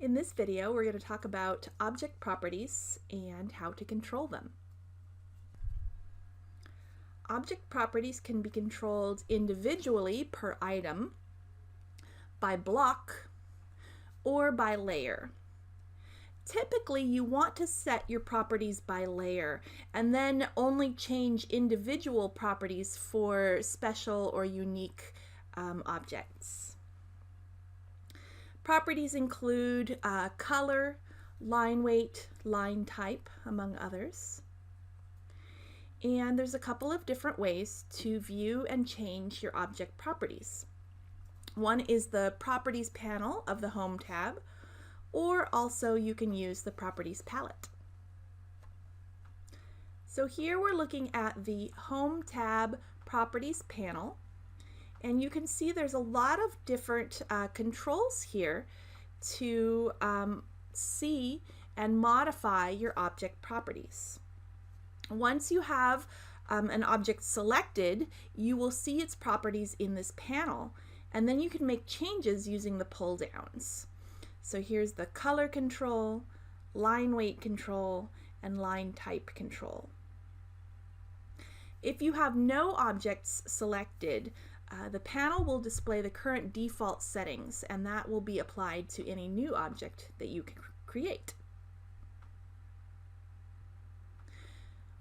In this video, we're going to talk about object properties and how to control them. Object properties can be controlled individually per item, by block, or by layer. Typically, you want to set your properties by layer and then only change individual properties for special or unique objects. Properties include color, line weight, line type, among others. And there's a couple of different ways to view and change your object properties. One is the Properties panel of the Home tab, or also you can use the Properties palette. So here we're looking at the Home tab Properties panel. And you can see there's a lot of different controls here to see and modify your object properties. Once you have an object selected, you will see its properties in this panel, and then you can make changes using the pull downs. So here's the color control, line weight control, and line type control. If you have no objects selected, the panel will display the current default settings, and that will be applied to any new object that you can create.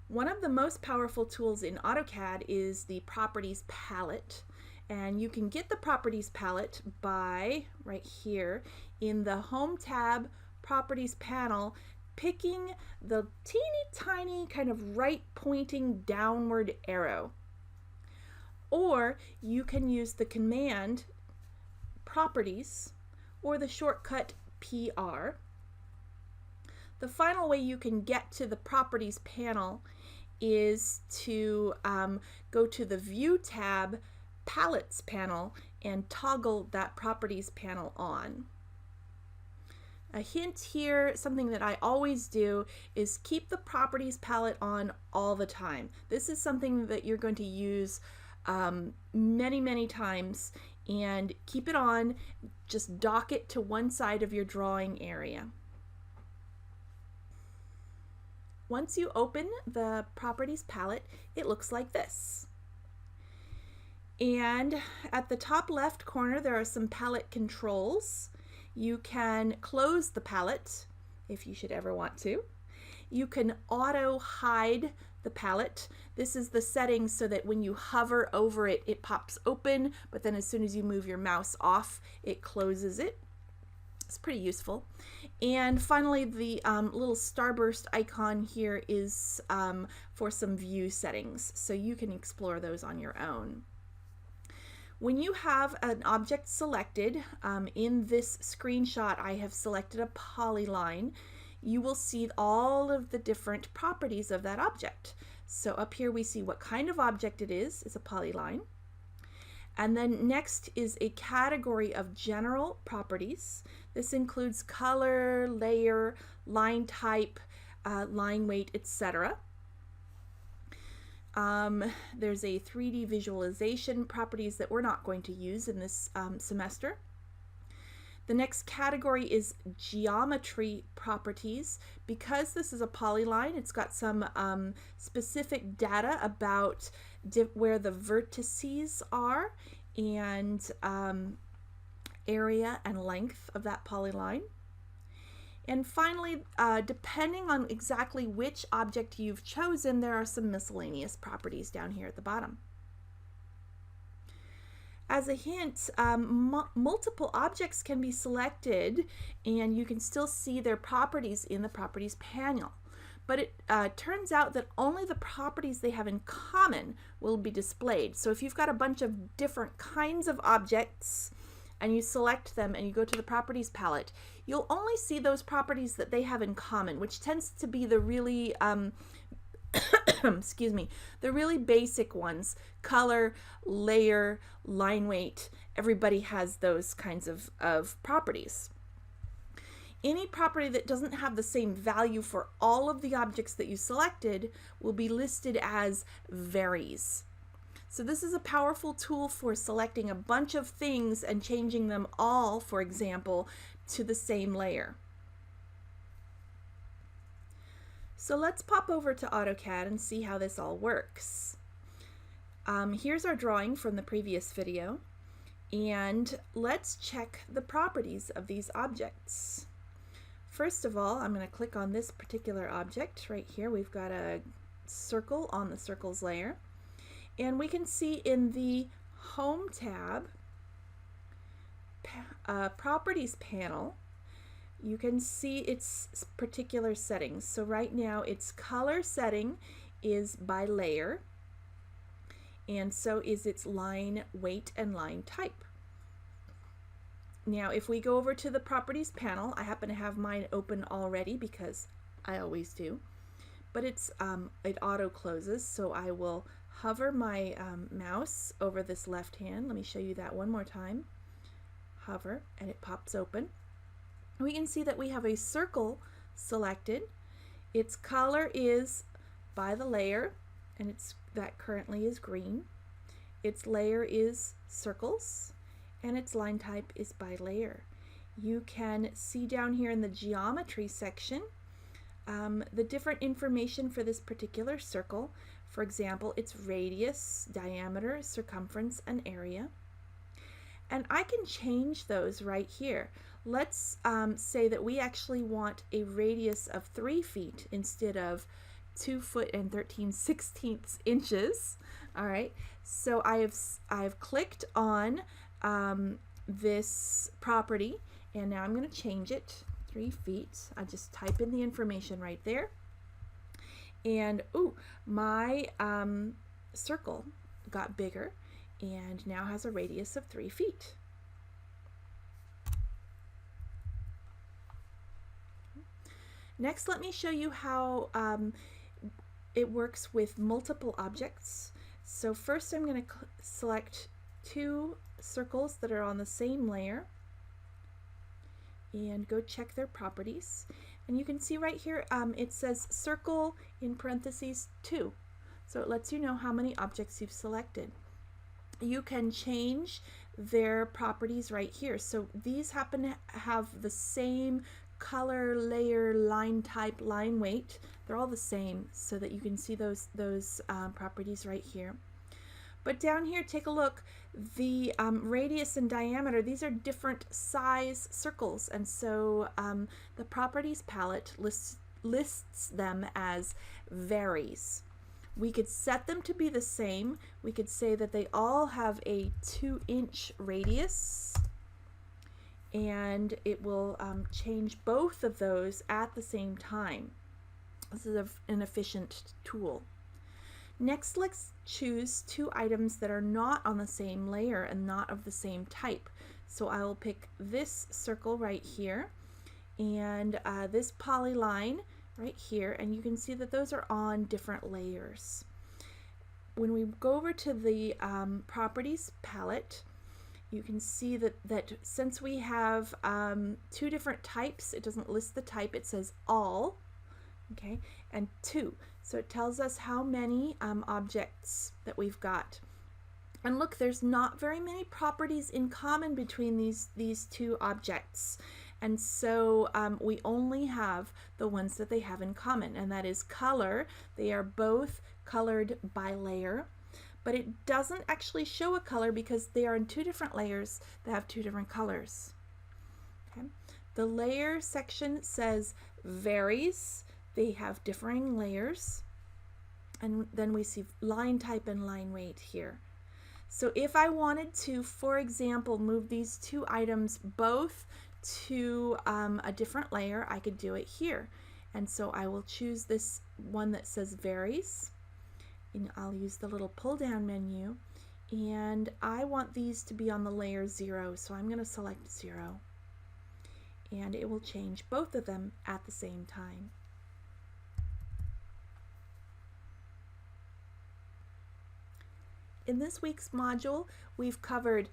One of the most powerful tools in AutoCAD is the Properties palette, and you can get the Properties palette by, right here, in the Home tab Properties panel, picking the teeny tiny kind of right pointing downward arrow. Or you can use the command Properties or the shortcut PR. The final way you can get to the Properties panel is to go to the View tab, Palettes panel, and toggle that Properties panel on. A hint here, something that I always do, is keep the Properties palette on all the time. This is something that you're going to use many times, and keep it on. Just dock it to one side of your drawing area. Once you open the Properties palette, it looks like this. And at the top left corner, there are some palette controls. You can close the palette if you should ever want to. You can auto hide the palette. This is the settings so that when you hover over it, it pops open, but then as soon as you move your mouse off, it closes it. It's pretty useful. And finally, the little starburst icon here is for some view settings, so you can explore those on your own. When you have an object selected, in this screenshot I have selected a polyline, you will see all of the different properties of that object. So up here we see what kind of object it is a polyline. And then next is a category of general properties. This includes color, layer, line type, line weight, etc. There's a 3D visualization properties that we're not going to use in this semester. The next category is geometry properties. Because this is a polyline, it's got some specific data about where the vertices are and area and length of that polyline. And finally, depending on exactly which object you've chosen, there are some miscellaneous properties down here at the bottom. As a hint, multiple objects can be selected and you can still see their properties in the Properties panel. But it turns out that only the properties they have in common will be displayed. So if you've got a bunch of different kinds of objects and you select them and you go to the Properties palette, you'll only see those properties that they have in common, which tends to be the really excuse me, the really basic ones: color, layer, line weight. Everybody has those kinds of properties. Any property that doesn't have the same value for all of the objects that you selected will be listed as varies. So this is a powerful tool for selecting a bunch of things and changing them all, for example, to the same layer. So let's pop over to AutoCAD and see how this all works. Here's our drawing from the previous video, and let's check the properties of these objects. First of all, I'm going to click on this particular object right here. We've got a circle on the circles layer, and we can see in the Home tab, Properties panel, you can see its particular settings. So right now its color setting is by layer, and so is its line weight and line type. Now if we go over to the Properties panel, I happen to have mine open already because I always do, but it auto closes, so I will hover my mouse over this left hand. Let me show you that one more time. Hover and it pops open. We can see that we have a circle selected. Its color is by the layer, and that currently is green. Its layer is circles, and its line type is by layer. You can see down here in the geometry section the different information for this particular circle. For example, its radius, diameter, circumference, and area. And I can change those right here. Let's say that we actually want a radius of 3 feet instead of 2 foot and 13/16 inches. All right, so I've clicked on this property, and now I'm going to change it 3 feet. I just type in the information right there, and ooh, my circle got bigger and now has a radius of 3 feet. Next, let me show you how it works with multiple objects. So first I'm going to select 2 circles that are on the same layer and go check their properties. And you can see right here it says circle in parentheses 2. So it lets you know how many objects you've selected. You can change their properties right here. So these happen to have the same color, layer, line type, line weight. They're all the same, so that you can see those properties right here. But down here, take a look. The radius and diameter, these are different size circles, and so the properties palette lists them as varies. We could set them to be the same. We could say that they all have a 2-inch radius, and it will change both of those at the same time. This is an efficient tool. Next, let's choose 2 items that are not on the same layer and not of the same type. So I will pick this circle right here and this polyline right here, and you can see that those are on different layers. When we go over to the properties palette, you can see that since we have 2 different types, it doesn't list the type, it says all, okay, and 2. So it tells us how many objects that we've got. And look, there's not very many properties in common between these 2 objects. And so we only have the ones that they have in common, and that is color. They are both colored by layer, but it doesn't actually show a color because they are in 2 different layers that have 2 different colors. Okay. The layer section says varies. They have differing layers, and then we see line type and line weight here. So if I wanted to, for example, move these 2 items both to a different layer, I could do it here. And so I will choose this one that says varies, and I'll use the little pull down menu, and I want these to be on the layer 0, so I'm going to select 0, and it will change both of them at the same time. In this week's module, we've covered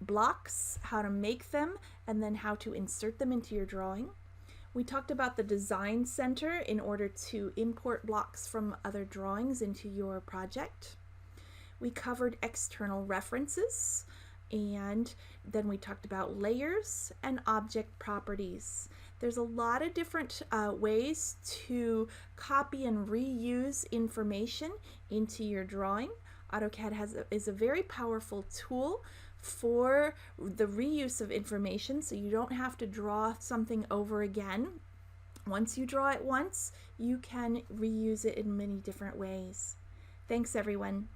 blocks, how to make them, and then how to insert them into your drawing. We talked about the Design Center in order to import blocks from other drawings into your project. We covered external references, And then we talked about layers and object properties. There's a lot of different ways to copy and reuse information into your drawing. AutoCAD is a very powerful tool for the reuse of information, so you don't have to draw something over again. Once you draw it once, you can reuse it in many different ways. Thanks, everyone.